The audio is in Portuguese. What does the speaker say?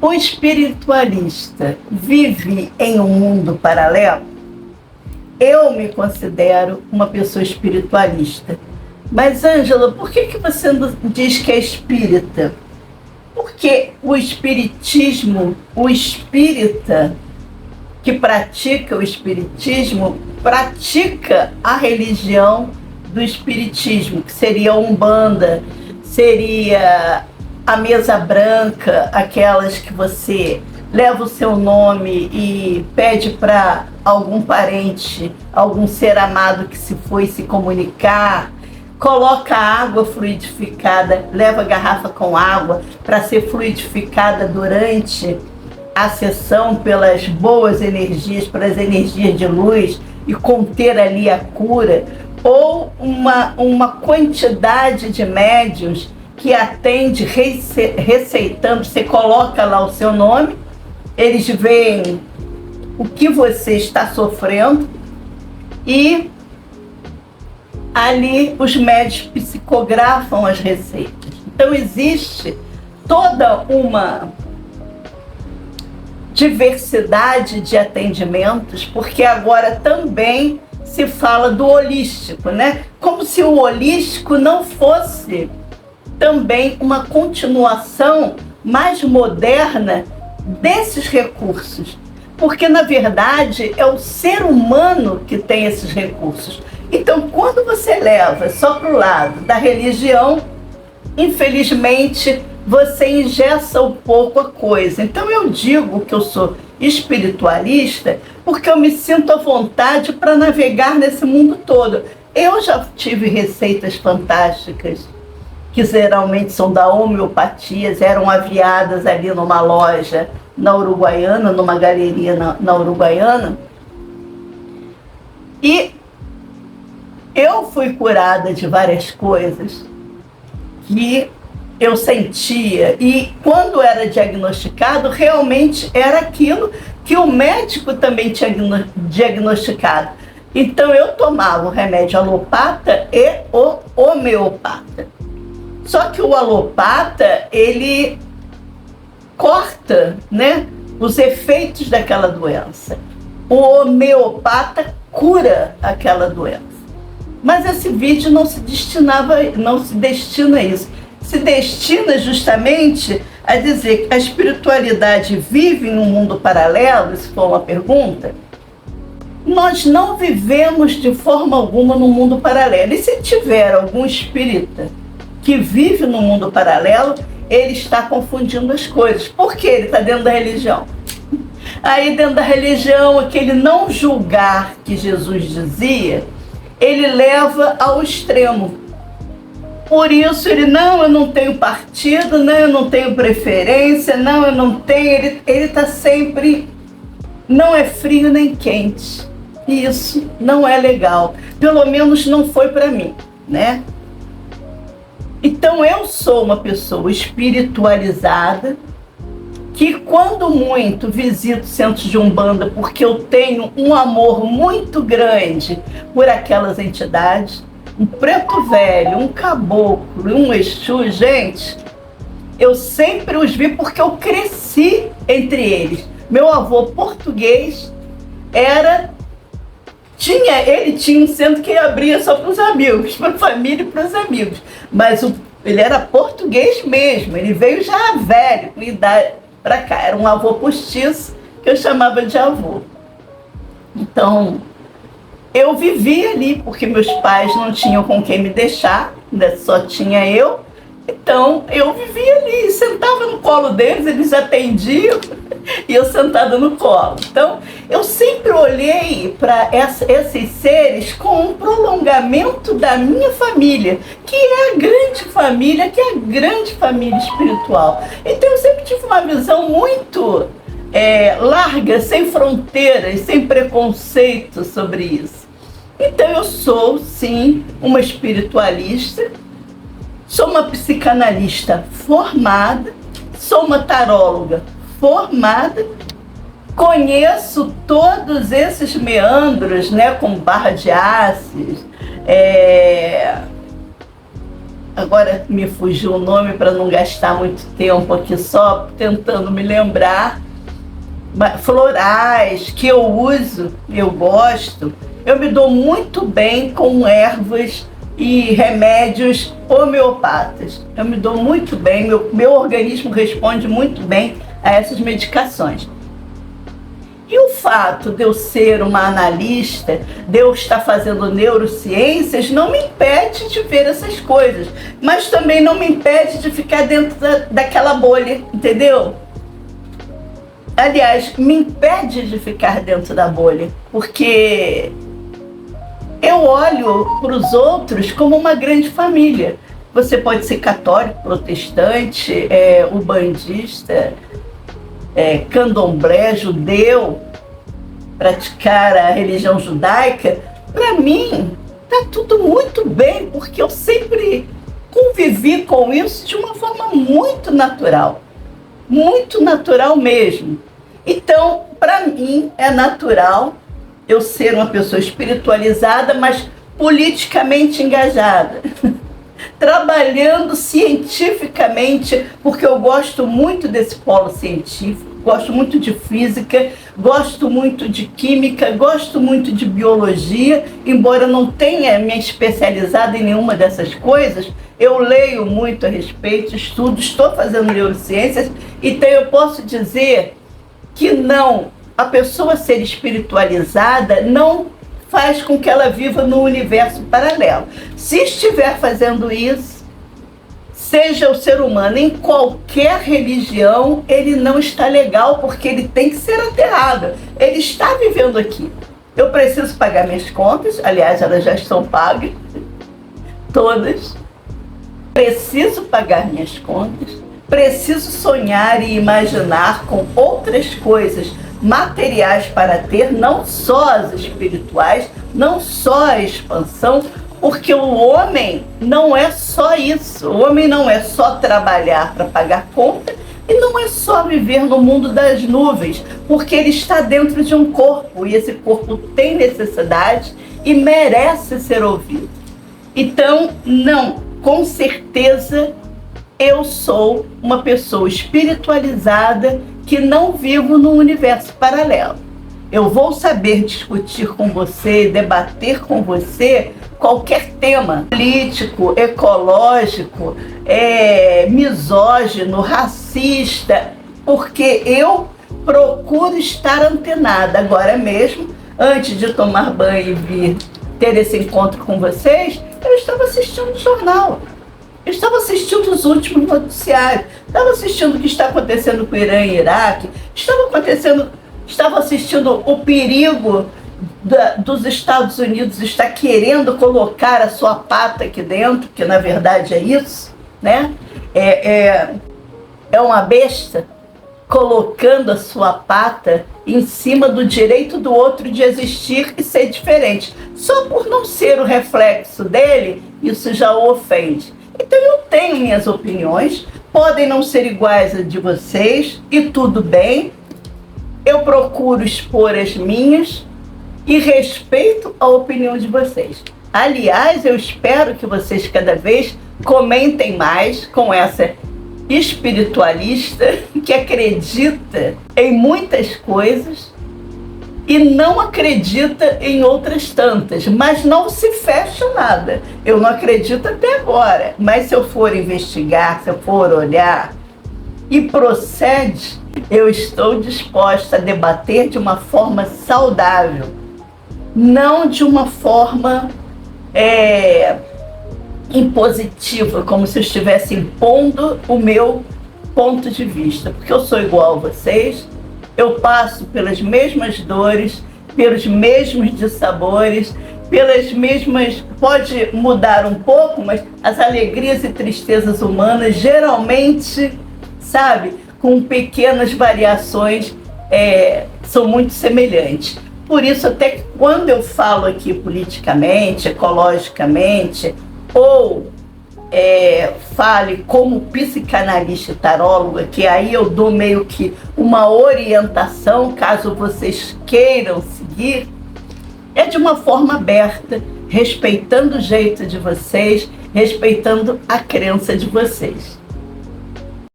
O espiritualista vive em um mundo paralelo? Eu me considero uma pessoa espiritualista. Mas, Ângela, por que você diz que é espírita? Porque o espiritismo, o espírita que pratica o espiritismo, pratica a religião do espiritismo, que seria a Umbanda, seria a mesa branca, aquelas que você leva o seu nome e pede para algum parente, algum ser amado que se foi se comunicar, coloca água fluidificada, leva a garrafa com água para ser fluidificada durante a sessão pelas boas energias, pelas energias de luz e conter ali a cura, ou uma quantidade de médiuns que atende receitando, você coloca lá o seu nome, eles veem o que você está sofrendo e ali os médicos psicografam as receitas. Então existe toda uma diversidade de atendimentos, porque agora também se fala do holístico, né? Como se o holístico não fosse também uma continuação mais moderna desses recursos, porque na verdade é o ser humano que tem esses recursos. Então, quando você leva só para o lado da religião, infelizmente você engessa um pouco a coisa. Então eu digo que eu sou espiritualista porque eu me sinto à vontade para navegar nesse mundo todo. Eu já tive receitas fantásticas, que geralmente são da homeopatia, eram aviadas ali numa loja na Uruguaiana, numa galeria na Uruguaiana. E eu fui curada de várias coisas que eu sentia, e quando era diagnosticado, realmente era aquilo que o médico também tinha diagnosticado. Então eu tomava o remédio alopata e o homeopata. Só que o alopata, ele corta, né, os efeitos daquela doença. O homeopata cura aquela doença. Mas esse vídeo não se destina a isso. Se destina justamente a dizer que a espiritualidade vive em um mundo paralelo, se for uma pergunta. Nós não vivemos de forma alguma num mundo paralelo. E se tiver algum espírita que vive no mundo paralelo, ele está confundindo as coisas. Por que ele está dentro da religião? Aí dentro da religião, aquele não julgar que Jesus dizia, ele leva ao extremo. Por isso ele, não, eu não tenho partido, não, eu não tenho preferência, não, eu não tenho, ele está sempre, não é frio nem quente. E isso não é legal. Pelo menos não foi para mim, né? Então eu sou uma pessoa espiritualizada, que quando muito visito centros de Umbanda, porque eu tenho um amor muito grande por aquelas entidades, um preto velho, um caboclo, um exu, gente, eu sempre os vi porque eu cresci entre eles. Meu avô português ele tinha um centro que abria só para os amigos, para a família e para os amigos, mas ele era português mesmo, ele veio já velho, com idade para cá, era um avô postiço que eu chamava de avô. Então eu vivi ali, porque meus pais não tinham com quem me deixar, né? Só tinha eu. Então eu vivia ali, sentava no colo deles, eles atendiam, e eu sentada no colo. Então eu sempre olhei para esses seres com um prolongamento da minha família, que é a grande família, que é a grande família espiritual. Então eu sempre tive uma visão muito larga, sem fronteiras, sem preconceito sobre isso. Então eu sou, sim, uma espiritualista, sou uma psicanalista formada, sou uma taróloga formada, conheço todos esses meandros, né, como Barra de Assis, agora me fugiu o nome para não gastar muito tempo aqui só tentando me lembrar, florais que eu uso, eu gosto. Eu me dou muito bem com ervas e remédios homeopatas. Eu me dou muito bem, meu organismo responde muito bem a essas medicações. E o fato de eu ser uma analista, de eu estar fazendo neurociências, não me impede de ver essas coisas, mas também não me impede de ficar dentro daquela bolha, entendeu? Aliás, me impede de ficar dentro da bolha, porque eu olho para os outros como uma grande família. Você pode ser católico, protestante, ubandista, candomblé, judeu, praticar a religião judaica. Para mim, tá tudo muito bem, porque eu sempre convivi com isso de uma forma muito natural mesmo. Então, para mim, é natural eu ser uma pessoa espiritualizada, mas politicamente engajada. Trabalhando cientificamente, porque eu gosto muito desse polo científico, gosto muito de física, gosto muito de química, gosto muito de biologia, embora não tenha me especializado em nenhuma dessas coisas, eu leio muito a respeito, estudo, estou fazendo neurociências, então eu posso dizer que não, a pessoa ser espiritualizada não faz com que ela viva num universo paralelo. Se estiver fazendo isso, seja o ser humano em qualquer religião, ele não está legal, porque ele tem que ser aterrado. Ele está vivendo aqui. Eu preciso pagar minhas contas, aliás, elas já estão pagas, todas. Preciso pagar minhas contas, preciso sonhar e imaginar com outras coisas materiais para ter, não só as espirituais, não só a expansão, porque o homem não é só isso. O homem não é só trabalhar para pagar conta e não é só viver no mundo das nuvens, porque ele está dentro de um corpo e esse corpo tem necessidade e merece ser ouvido. Então, não, com certeza eu sou uma pessoa espiritualizada que não vivo num universo paralelo. Eu vou saber discutir com você, debater com você qualquer tema político, ecológico, misógino, racista, porque eu procuro estar antenada. Agora mesmo, antes de tomar banho e vir ter esse encontro com vocês, eu estava assistindo o jornal. Eu estava assistindo os últimos noticiários, estava assistindo o que está acontecendo com o Irã e Iraque, estava assistindo o perigo dos Estados Unidos estar querendo colocar a sua pata aqui dentro, que na verdade é isso, né? É uma besta colocando a sua pata em cima do direito do outro de existir e ser diferente. Só por não ser o reflexo dele, isso já o ofende. Então eu tenho minhas opiniões, podem não ser iguais a de vocês, e tudo bem. Eu procuro expor as minhas e respeito a opinião de vocês. Aliás, eu espero que vocês cada vez comentem mais com essa espiritualista que acredita em muitas coisas e não acredita em outras tantas, mas não se fecha nada. Eu não acredito até agora, mas se eu for investigar, se eu for olhar e procede, eu estou disposta a debater de uma forma saudável, não de uma forma impositiva, como se eu estivesse impondo o meu ponto de vista, porque eu sou igual a vocês. Eu passo pelas mesmas dores, pelos mesmos dissabores, pelas mesmas... Pode mudar um pouco, mas as alegrias e tristezas humanas, geralmente, sabe, com pequenas variações, são muito semelhantes. Por isso, até que quando eu falo aqui politicamente, ecologicamente, ou fale como psicanalista e taróloga, que aí eu dou meio que uma orientação, caso vocês queiram seguir, é de uma forma aberta, respeitando o jeito de vocês respeitando a crença de vocês.